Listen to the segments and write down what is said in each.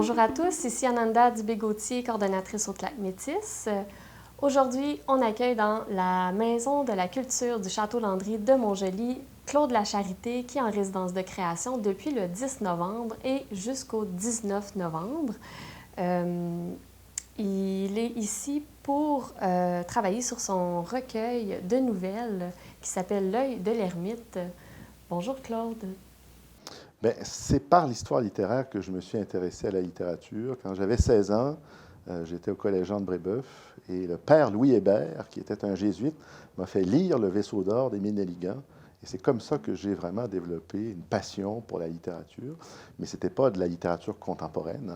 Bonjour à tous, ici Ananda Dubé-Gauthier, coordonnatrice au Claque Métis. Aujourd'hui, on accueille dans la Maison de la culture du Château Landry de Montjoly Claude Lacharité, qui est en résidence de création depuis le 10 novembre et jusqu'au 19 novembre. Il est ici pour travailler sur son recueil de nouvelles qui s'appelle L'œil de l'ermite. Bonjour Claude. Bien, c'est par l'histoire littéraire que je me suis intéressé à la littérature. Quand j'avais 16 ans, j'étais au collège Jean de Brébeuf et le père Louis Hébert, qui était un jésuite, m'a fait lire Le Vaisseau d'or d'Émile Nelligan. Et c'est comme ça que j'ai vraiment développé une passion pour la littérature. Mais ce n'était pas de la littérature contemporaine.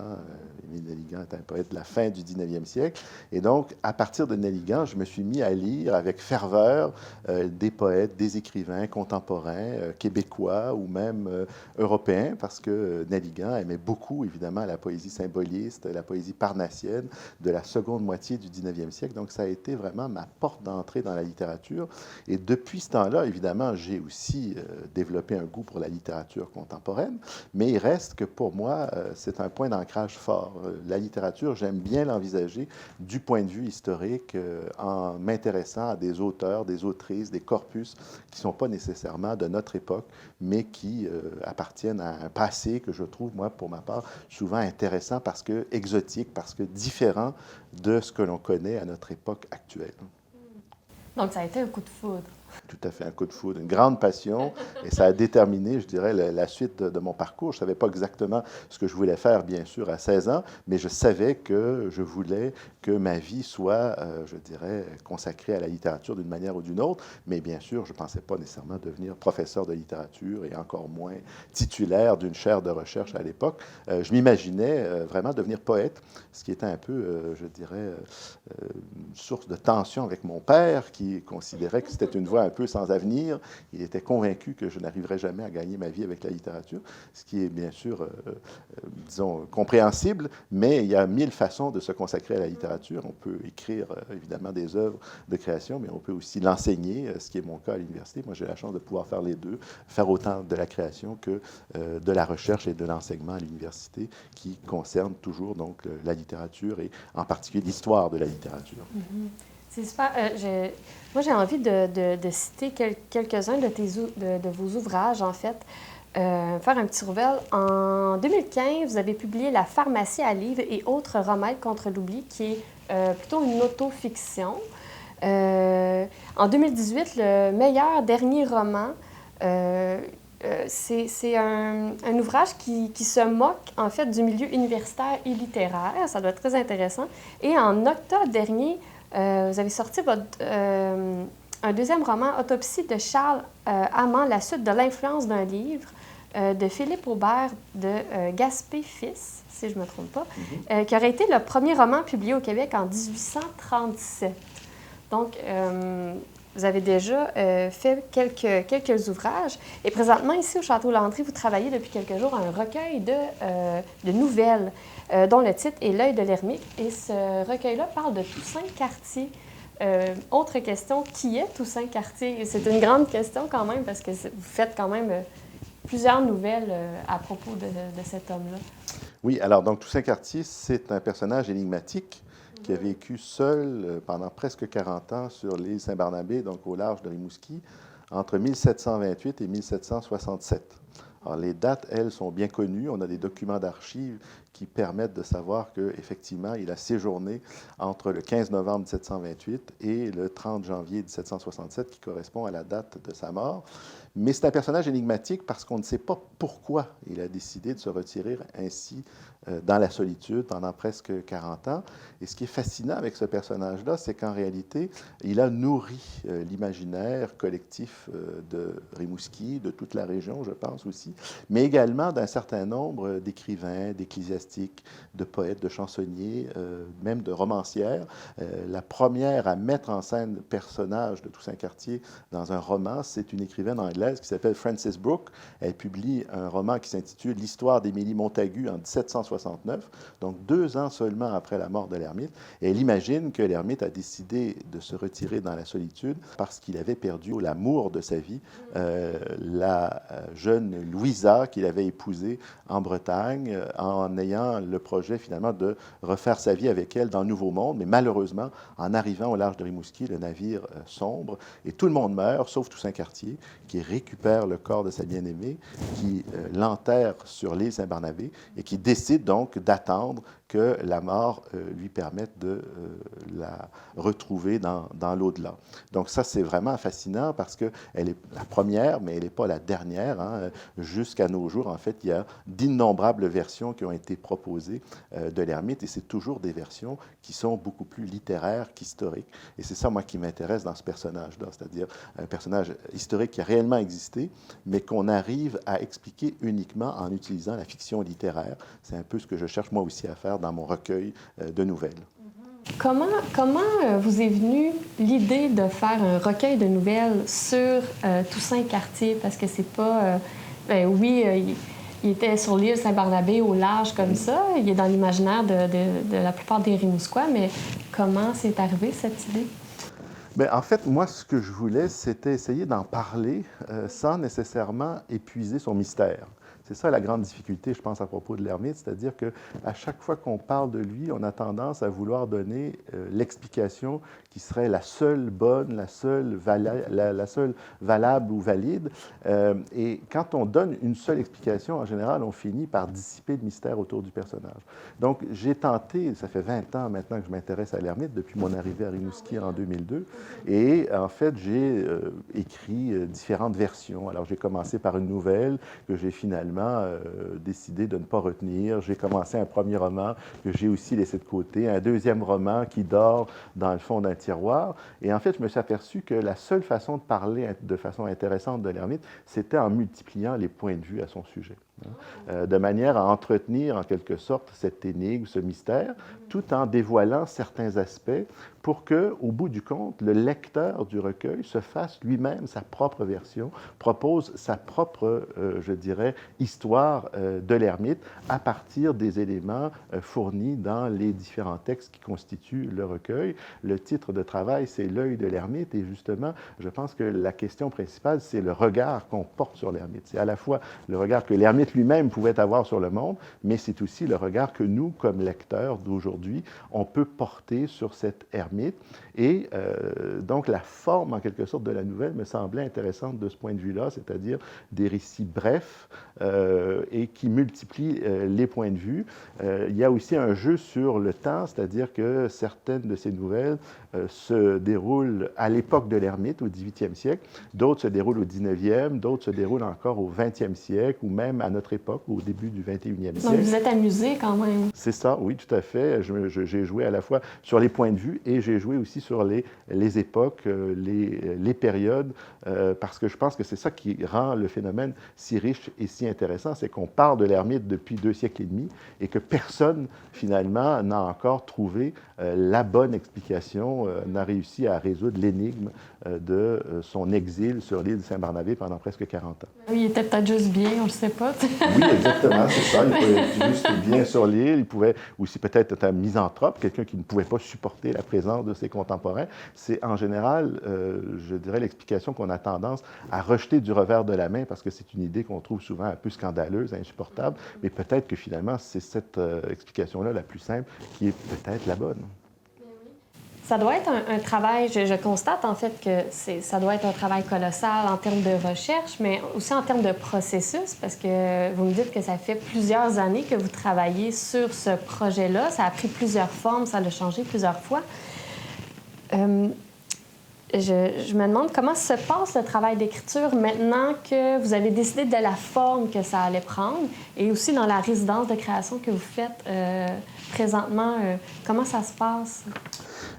Émile Nelligan est un poète de la fin du 19e siècle. Et donc, à partir de Nelligan, je me suis mis à lire avec ferveur des poètes, des écrivains contemporains, québécois ou même européens, parce que Nelligan aimait beaucoup, évidemment, la poésie symboliste, la poésie parnassienne de la seconde moitié du 19e siècle. Donc, ça a été vraiment ma porte d'entrée dans la littérature. Et depuis ce temps-là, évidemment, j'ai aussi développé un goût pour la littérature contemporaine, mais il reste que pour moi, c'est un point d'ancrage fort. La littérature, j'aime bien l'envisager du point de vue historique, en m'intéressant à des auteurs, des autrices, des corpus qui ne sont pas nécessairement de notre époque, mais qui appartiennent à un passé que je trouve, moi, pour ma part, souvent intéressant parce que exotique, parce que différent de ce que l'on connaît à notre époque actuelle. Donc, ça a été un coup de foudre. Tout à fait, un coup de foudre, une grande passion, et ça a déterminé, je dirais, la suite de mon parcours. Je ne savais pas exactement ce que je voulais faire, bien sûr, à 16 ans, mais je savais que je voulais que ma vie soit, je dirais, consacrée à la littérature d'une manière ou d'une autre, mais bien sûr, je ne pensais pas nécessairement devenir professeur de littérature et encore moins titulaire d'une chaire de recherche à l'époque. Je m'imaginais vraiment devenir poète, ce qui était un peu, je dirais, une source de tension avec mon père, qui considérait que c'était une voie un peu sans avenir. Il était convaincu que je n'arriverais jamais à gagner ma vie avec la littérature, ce qui est bien sûr, disons, compréhensible, mais il y a 1000 façons de se consacrer à la littérature. On peut écrire, évidemment, des œuvres de création, mais on peut aussi l'enseigner, ce qui est mon cas à l'université. Moi, j'ai la chance de pouvoir faire les deux, faire autant de la création que de la recherche et de l'enseignement à l'université, qui concerne toujours donc la littérature et en particulier l'histoire de la littérature. Mm-hmm. C'est super. Moi, j'ai envie de citer quelques-uns de vos ouvrages, en fait. Faire un petit rouvel. En 2015, vous avez publié La pharmacie à livres et autres remèdes contre l'oubli, qui est plutôt une autofiction. En 2018, le meilleur dernier roman, c'est un ouvrage qui se moque, en fait, du milieu universitaire et littéraire. Ça doit être très intéressant. Et en octobre dernier, vous avez sorti un deuxième roman, Autopsie de Charles Amand, la suite de l'influence d'un livre de Philippe Aubert de Gaspé-Fils, si je ne me trompe pas, qui aurait été le premier roman publié au Québec en 1837. Donc, vous avez déjà fait quelques ouvrages. Et présentement, ici au Château Landry, vous travaillez depuis quelques jours à un recueil de nouvelles dont le titre est L'œil de l'ermite. Et ce recueil-là parle de Toussaint Cartier. Autre question, qui est Toussaint Cartier? C'est une grande question quand même, parce que vous faites quand même plusieurs nouvelles à propos de cet homme-là. Oui, alors donc Toussaint Cartier, c'est un personnage énigmatique qui a vécu seul pendant presque 40 ans sur l'île Saint-Barnabé, donc au large de Rimouski, entre 1728 et 1767. Alors, les dates, elles, sont bien connues. On a des documents d'archives qui permettent de savoir qu'effectivement, il a séjourné entre le 15 novembre 1728 et le 30 janvier 1767, qui correspond à la date de sa mort. Mais c'est un personnage énigmatique parce qu'on ne sait pas pourquoi il a décidé de se retirer ainsi dans la solitude pendant presque 40 ans. Et ce qui est fascinant avec ce personnage-là, c'est qu'en réalité, il a nourri l'imaginaire collectif de Rimouski, de toute la région, je pense aussi, mais également d'un certain nombre d'écrivains, d'ecclésiastiques, de poètes, de chansonniers, même de romancières. La première à mettre en scène le personnage de Toussaint Cartier dans un roman, c'est une écrivaine anglaise qui s'appelle Frances Brooke. Elle publie un roman qui s'intitule L'histoire d'Émilie Montagu en 1769, donc 2 ans seulement après la mort de l'ermite. Et elle imagine que l'ermite a décidé de se retirer dans la solitude parce qu'il avait perdu l'amour de sa vie, la jeune Louisa qu'il avait épousée en Bretagne, en ayant ayant le projet finalement de refaire sa vie avec elle dans le Nouveau Monde. Mais malheureusement, en arrivant au large de Rimouski, le navire sombre et tout le monde meurt, sauf Toussaint Cartier, qui récupère le corps de sa bien-aimée, qui l'enterre sur l'île Saint-Barnabé et qui décide donc d'attendre que la mort lui permette de la retrouver dans l'au-delà. Donc ça, c'est vraiment fascinant parce qu'elle est la première, mais elle n'est pas la dernière. Hein. Jusqu'à nos jours, en fait, il y a d'innombrables versions qui ont été proposées de l'ermite et c'est toujours des versions qui sont beaucoup plus littéraires qu'historiques. Et c'est ça, moi, qui m'intéresse dans ce personnage-là, c'est-à-dire un personnage historique qui a réellement existé, mais qu'on arrive à expliquer uniquement en utilisant la fiction littéraire. C'est un peu ce que je cherche moi aussi à faire dans mon recueil de nouvelles. Comment vous est venue l'idée de faire un recueil de nouvelles sur Toussaint Cartier? Parce que c'est pas... il était sur l'île Saint-Barnabé au large comme ça. Il est dans l'imaginaire de la plupart des Rimouskois, mais comment c'est arrivé cette idée? Bien, en fait, moi, ce que je voulais, c'était essayer d'en parler sans nécessairement épuiser son mystère. C'est ça la grande difficulté, je pense, à propos de l'ermite, c'est-à-dire qu'à chaque fois qu'on parle de lui, on a tendance à vouloir donner l'explication qui serait la seule bonne, la seule valable ou valide. Et quand on donne une seule explication, en général, on finit par dissiper le mystère autour du personnage. Donc, j'ai tenté, ça fait 20 ans maintenant que je m'intéresse à l'ermite, depuis mon arrivée à Rimouski en 2002, et en fait, j'ai écrit différentes versions. Alors, j'ai commencé par une nouvelle que j'ai finalement décidé de ne pas retenir. J'ai commencé un premier roman que j'ai aussi laissé de côté, un deuxième roman qui dort dans le fond d'un tiroir. Et en fait, je me suis aperçu que la seule façon de parler de façon intéressante de l'ermite, c'était en multipliant les points de vue à son sujet. De manière à entretenir en quelque sorte cette énigme, ce mystère, tout en dévoilant certains aspects pour que, au bout du compte, le lecteur du recueil se fasse lui-même sa propre version, propose sa propre, je dirais, histoire de l'ermite à partir des éléments fournis dans les différents textes qui constituent le recueil. Le titre de travail, c'est L'œil de l'ermite, et justement, je pense que la question principale, c'est le regard qu'on porte sur l'ermite. C'est à la fois le regard que l'ermite lui-même pouvait avoir sur le monde, mais c'est aussi le regard que nous, comme lecteurs d'aujourd'hui, on peut porter sur cette ermite. Et donc, la forme, en quelque sorte, de la nouvelle me semblait intéressante de ce point de vue-là, c'est-à-dire des récits brefs et qui multiplient les points de vue. Il y a aussi un jeu sur le temps, c'est-à-dire que certaines de ces nouvelles se déroulent à l'époque de l'ermite, au 18e siècle, d'autres se déroulent au 19e, d'autres se déroulent encore au 20e siècle, ou même à notre époque, au début du 21e siècle. Donc, vous êtes amusé quand même. C'est ça, oui, tout à fait. J'ai joué à la fois sur les points de vue et j'ai joué aussi sur les époques, les périodes, parce que je pense que c'est ça qui rend le phénomène si riche et si intéressant, c'est qu'on parle de l'ermite depuis 2 siècles et demi et que personne, finalement, n'a encore trouvé la bonne explication, n'a réussi à résoudre l'énigme de son exil sur l'île de Saint-Barnabé pendant presque 40 ans. Oui, il était peut-être juste bien, on ne le sait pas. Oui, exactement, c'est ça. Il pouvait être juste bien sur l'île. Il pouvait aussi peut-être être un misanthrope, quelqu'un qui ne pouvait pas supporter la présence de ses contemporains. C'est en général, je dirais, l'explication qu'on a tendance à rejeter du revers de la main parce que c'est une idée qu'on trouve souvent un peu scandaleuse, insupportable, mais peut-être que finalement, c'est cette explication-là la plus simple qui est peut-être la bonne. Ça doit être un travail, je constate en fait que ça doit être un travail colossal en termes de recherche, mais aussi en termes de processus, parce que vous me dites que ça fait plusieurs années que vous travaillez sur ce projet-là. Ça a pris plusieurs formes, ça l'a changé plusieurs fois. Je me demande comment se passe le travail d'écriture maintenant que vous avez décidé de la forme que ça allait prendre et aussi dans la résidence de création que vous faites présentement. Comment ça se passe?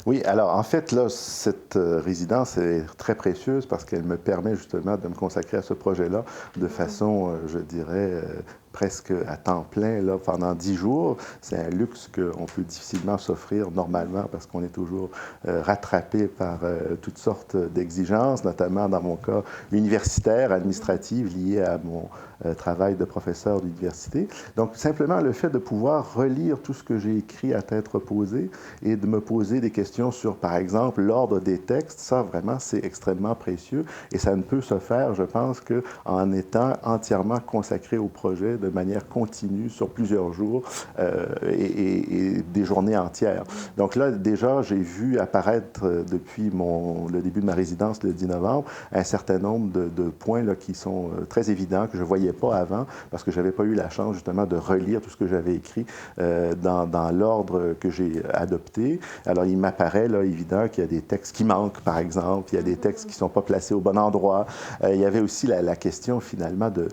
Oui, alors en fait, là, cette résidence est très précieuse parce qu'elle me permet justement de me consacrer à ce projet-là de façon, je dirais, presque à temps plein là, pendant 10 jours. C'est un luxe qu'on peut difficilement s'offrir normalement parce qu'on est toujours rattrapé par toutes sortes d'exigences, notamment dans mon cas universitaire, administrative, liées à mon travail de professeur d'université. Donc, simplement le fait de pouvoir relire tout ce que j'ai écrit à tête reposée et de me poser des questions sur, par exemple, l'ordre des textes, ça, vraiment, c'est extrêmement précieux et ça ne peut se faire, je pense, qu'en étant entièrement consacré au projet de de manière continue sur plusieurs jours et des journées entières. Donc là, déjà, j'ai vu apparaître depuis le début de ma résidence le 10 novembre un certain nombre de points là, qui sont très évidents, que je ne voyais pas avant, parce que je n'avais pas eu la chance justement de relire tout ce que j'avais écrit dans l'ordre que j'ai adopté. Alors, il m'apparaît là, évident qu'il y a des textes qui manquent, par exemple, il y a des textes qui ne sont pas placés au bon endroit. Il y avait aussi la question, finalement, de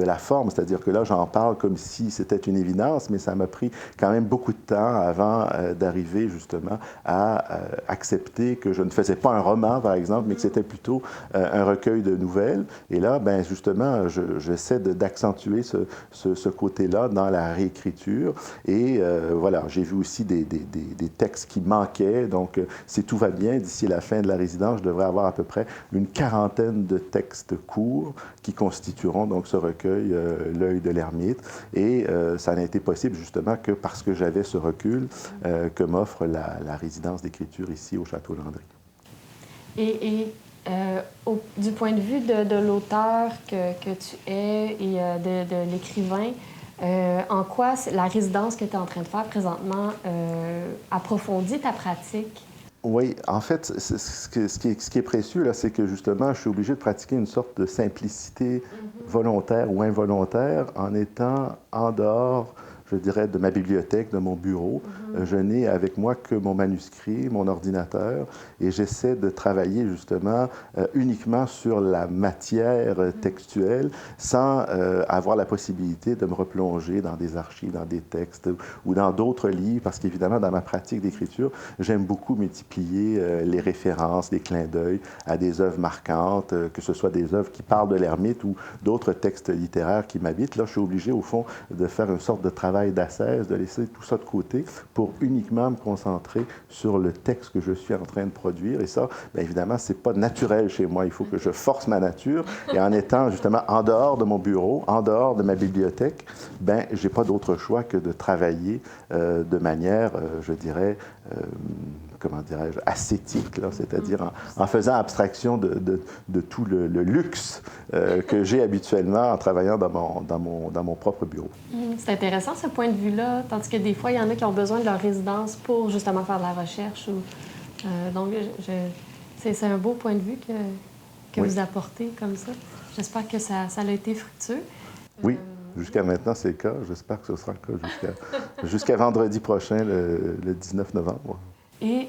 la forme, c'est-à-dire que là, j'en parle comme si c'était une évidence, mais ça m'a pris quand même beaucoup de temps avant d'arriver, justement, à accepter que je ne faisais pas un roman, par exemple, mais que c'était plutôt un recueil de nouvelles. Et là, ben justement, j'essaie d'accentuer ce côté-là dans la réécriture. Et voilà, j'ai vu aussi des textes qui manquaient. Donc, si tout va bien, d'ici la fin de la résidence, je devrais avoir à peu près une quarantaine de textes courts qui constitueront donc ce recueil, L'œil de l'ermite. Et ça n'a été possible justement que parce que j'avais ce recul que m'offre la résidence d'écriture ici au Château Landry. Du point de vue de l'auteur que tu es et de l'écrivain, en quoi la résidence que tu es en train de faire présentement approfondit ta pratique? Oui, en fait, ce qui est précieux, là, c'est que justement, je suis obligé de pratiquer une sorte de simplicité volontaire ou involontaire en étant en dehors, je dirais, de ma bibliothèque, de mon bureau. Je n'ai avec moi que mon manuscrit, mon ordinateur, et j'essaie de travailler justement uniquement sur la matière textuelle sans avoir la possibilité de me replonger dans des archives, dans des textes ou dans d'autres livres, parce qu'évidemment, dans ma pratique d'écriture, j'aime beaucoup multiplier les références, les clins d'œil à des œuvres marquantes, que ce soit des œuvres qui parlent de l'ermite ou d'autres textes littéraires qui m'habitent. Là, je suis obligé, au fond, de faire une sorte de travail d'ascèse, de laisser tout ça de côté pour uniquement me concentrer sur le texte que je suis en train de produire. Et ça, bien évidemment, c'est pas naturel chez moi. Il faut que je force ma nature. Et en étant justement en dehors de mon bureau, en dehors de ma bibliothèque, ben j'ai pas d'autre choix que de travailler de manière, je dirais, comment dirais-je, ascétique, c'est-à-dire en faisant abstraction de tout le luxe que j'ai habituellement en travaillant dans mon propre bureau. C'est intéressant ce point de vue-là, tandis que des fois, il y en a qui ont besoin de leur résidence pour justement faire de la recherche. Donc, c'est un beau point de vue que oui. vous apportez comme ça. J'espère que ça a été fructueux. Oui. Jusqu'à maintenant, c'est le cas. J'espère que ce sera le cas jusqu'à vendredi prochain, le 19 novembre. Et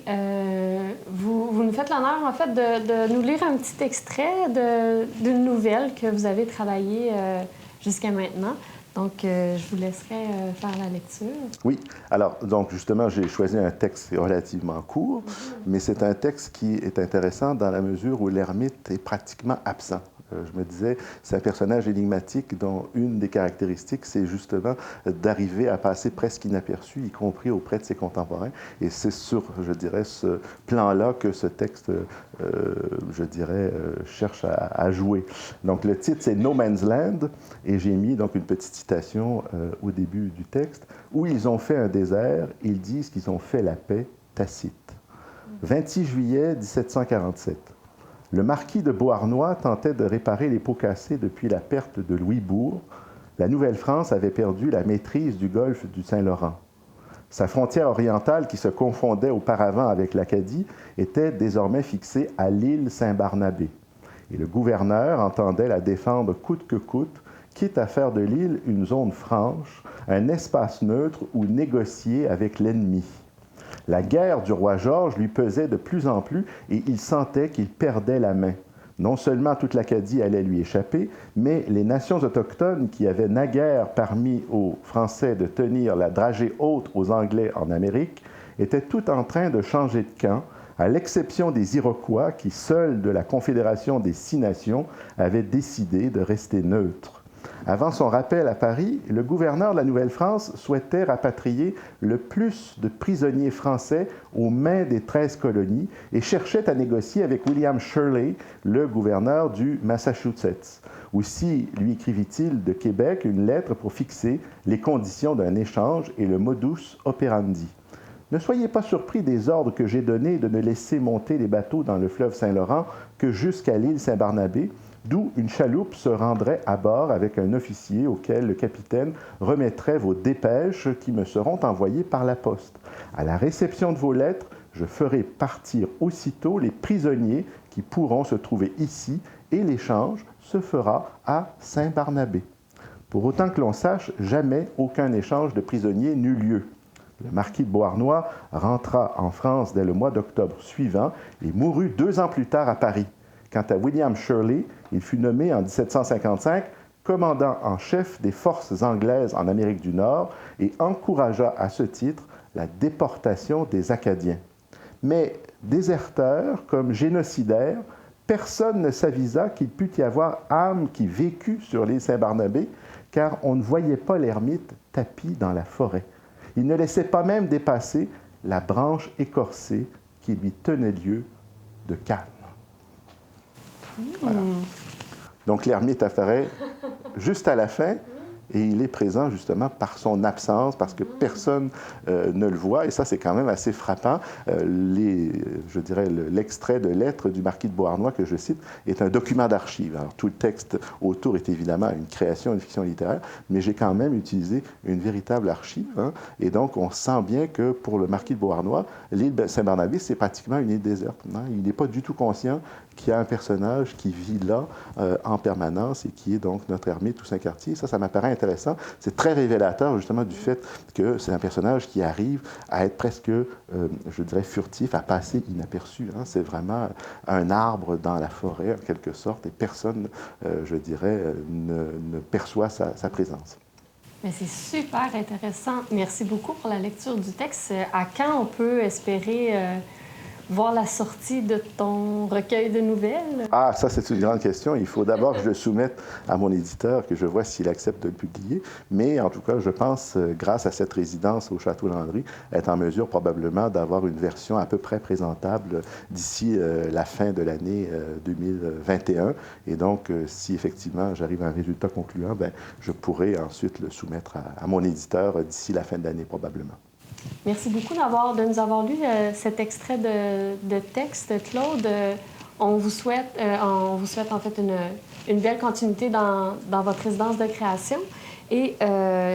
vous nous faites l'honneur, en fait, de nous lire un petit extrait d'une nouvelle que vous avez travaillée jusqu'à maintenant. Donc, je vous laisserai faire la lecture. Oui. Alors, donc, justement, j'ai choisi un texte relativement court, mais c'est un texte qui est intéressant dans la mesure où l'ermite est pratiquement absent. Je me disais, c'est un personnage énigmatique dont une des caractéristiques, c'est justement d'arriver à passer presque inaperçu, y compris auprès de ses contemporains. Et c'est sur, je dirais, ce plan-là que ce texte, je dirais, cherche à jouer. Donc, le titre, c'est No Man's Land, et j'ai mis donc une petite citation au début du texte. Où ils ont fait un désert, ils disent qu'ils ont fait la paix, Tacite. 26 juillet 1747. Le marquis de Beauharnois tentait de réparer les pots cassés depuis la perte de Louisbourg. La Nouvelle-France avait perdu la maîtrise du golfe du Saint-Laurent. Sa frontière orientale, qui se confondait auparavant avec l'Acadie, était désormais fixée à l'île Saint-Barnabé. Et le gouverneur entendait la défendre coûte que coûte, quitte à faire de l'île une zone franche, un espace neutre où négocier avec l'ennemi. La guerre du roi Georges lui pesait de plus en plus et il sentait qu'il perdait la main. Non seulement toute l'Acadie allait lui échapper, mais les nations autochtones qui avaient naguère permis aux Français de tenir la dragée haute aux Anglais en Amérique étaient toutes en train de changer de camp, à l'exception des Iroquois qui, seuls de la Confédération des 6 nations, avaient décidé de rester neutres. Avant son rappel à Paris, le gouverneur de la Nouvelle-France souhaitait rapatrier le plus de prisonniers français aux mains des 13 colonies et cherchait à négocier avec William Shirley, le gouverneur du Massachusetts. Aussi lui écrivit-il de Québec une lettre pour fixer les conditions d'un échange et le modus operandi. Ne soyez pas surpris des ordres que j'ai donnés de ne laisser monter les bateaux dans le fleuve Saint-Laurent que jusqu'à l'île Saint-Barnabé, d'où une chaloupe se rendrait à bord avec un officier auquel le capitaine remettrait vos dépêches qui me seront envoyées par la poste. À la réception de vos lettres, je ferai partir aussitôt les prisonniers qui pourront se trouver ici et l'échange se fera à Saint-Barnabé. Pour autant que l'on sache, jamais aucun échange de prisonniers n'eut lieu. Le marquis de Beauharnois rentra en France dès le mois d'octobre suivant et mourut 2 ans plus tard à Paris. Quant à William Shirley, il fut nommé en 1755 commandant en chef des forces anglaises en Amérique du Nord et encouragea à ce titre la déportation des Acadiens. Mais déserteurs comme génocidaires, personne ne s'avisa qu'il pût y avoir âme qui vécût sur l'île Saint-Barnabé, car on ne voyait pas l'ermite tapi dans la forêt. Il ne laissait pas même dépasser la branche écorcée qui lui tenait lieu de calme. Voilà. Donc l'ermite apparaît juste à la fin, et il est présent justement par son absence, parce que personne ne le voit, et ça c'est quand même assez frappant. Je dirais l'extrait de lettres du marquis de Beauharnois que je cite est un document d'archives. Alors tout le texte autour est évidemment une création, une fiction littéraire, mais j'ai quand même utilisé une véritable archive, hein, et donc on sent bien que pour le marquis de Beauharnois, l'île Saint-Barnabé c'est pratiquement une île déserte. Hein. Il n'est pas du tout conscient qu'il y a un personnage qui vit là en permanence et qui est donc notre ermite Toussaint Cartier. Ça m'apparaît intéressant. C'est très révélateur justement du fait que c'est un personnage qui arrive à être presque, je dirais, furtif, à passer inaperçu. Hein. C'est vraiment un arbre dans la forêt, en quelque sorte, et personne, je dirais, ne perçoit sa présence. Mais c'est super intéressant. Merci beaucoup pour la lecture du texte. À quand on peut espérer voir la sortie de ton recueil de nouvelles? Ah, ça, c'est une grande question. Il faut d'abord que je le soumette à mon éditeur, que je vois s'il accepte de le publier. Mais en tout cas, je pense, grâce à cette résidence au Château Landry, être en mesure probablement d'avoir une version à peu près présentable d'ici la fin de l'année 2021. Et donc, si effectivement j'arrive à un résultat concluant, bien, je pourrai ensuite le soumettre à mon éditeur d'ici la fin de l'année probablement. Merci beaucoup de nous avoir lu cet extrait de texte, Claude. On vous souhaite en fait une belle continuité dans votre résidence de création. Et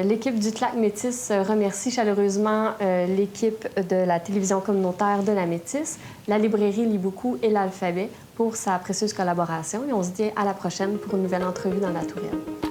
l'équipe du TLAC Métis remercie chaleureusement l'équipe de la télévision communautaire de la Métis, la librairie Liboukou et l'Alphabet pour sa précieuse collaboration. Et on se dit à la prochaine pour une nouvelle entrevue dans la Tourelle.